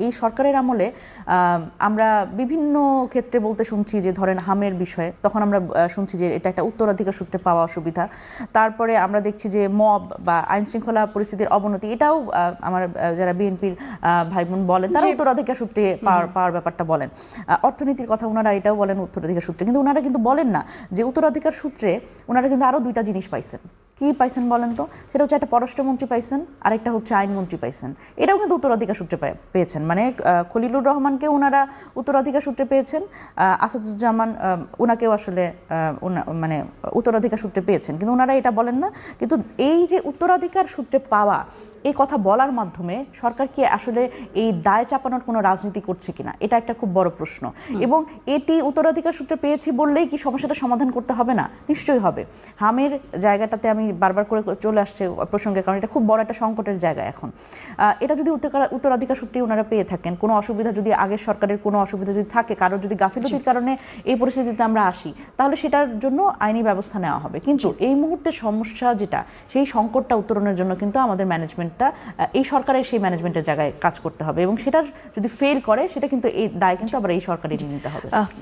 এই সরকারের আমলে আমরা বিভিন্ন ক্ষেত্রে বলতে শুনছি যে ধরেন হামের বিষয়ে, তখন আমরা শুনছি যে এটা একটা উত্তরাধিকার সূত্রে পাওয়া অসুবিধা। তারপরে আমরা দেখছি যে মব বা আইন শৃঙ্খলা পরিস্থিতির অবনতি, এটাও আমার যারা বিএনপির ভাই বোন বলেন তারা উত্তরাধিকার সূত্রে পাওয়ার ব্যাপারটা বলেন। অর্থনীতির কথা ওনারা এটাও বলেন উত্তরাধিকার সূত্রে, কিন্তু ওনারা কিন্তু বলেন না যে উত্তরাধিকার সূত্রে ওনারা কিন্তু আরো দুইটা জিনিস পাইছেন। কি পাইছেন বলেন তো? সেটা হচ্ছে একটা পররাষ্ট্রমন্ত্রী পাইছেন, আরেকটা হচ্ছে আইনমন্ত্রী পাইছেন। এটাও কিন্তু উত্তরাধিকার সূত্রে পেয়েছেন, মানে খলিলুর রহমানকে ওনারা উত্তরাধিকার সূত্রে পেয়েছেন, আসাদুজ্জামান ওনাকেও আসলে মানে উত্তরাধিকার সূত্রে পেয়েছেন, কিন্তু ওনারা এটা বলেন না। কিন্তু এই যে উত্তরাধিকার সূত্রে পাওয়া, এই কথা বলার মাধ্যমে সরকার কি আসলে এই দায় চাপানোর কোনো রাজনীতি করছে কিনা, এটা একটা খুব বড় প্রশ্ন। এবং এটি উত্তরাধিকার সূত্রে পেয়েছি বললেই কি সমস্যাটা সমাধান করতে হবে না? নিশ্চয়ই হবে। হামের জায়গাটাতে আমি বারবার করে চলে আসছে প্রসঙ্গে, কারণ এটা খুব বড় একটা সংকটের জায়গা এখন। এটা যদি উত্তরাধিকার সূত্রে ওনারা পেয়ে থাকেন, কোনো অসুবিধা যদি আগের সরকারের কোনো অসুবিধা যদি থাকে, কারোর যদি গাফিলতির কারণে এই পরিস্থিতিতে আমরা আসি, তাহলে সেটার জন্য আইনি ব্যবস্থা নেওয়া হবে। কিন্তু এই মুহূর্তে সমস্যা যেটা, সেই সংকটটা উত্তরণের জন্য কিন্তু আমাদের ম্যানেজমেন্টটা, এই সরকারের সেই ম্যানেজমেন্টের জায়গায় কাজ করতে হবে, এবং সেটা যদি ফেল করে সেটা কিন্তু এই দায় কিন্তু আবার এই সরকারেরই নিতে হবে।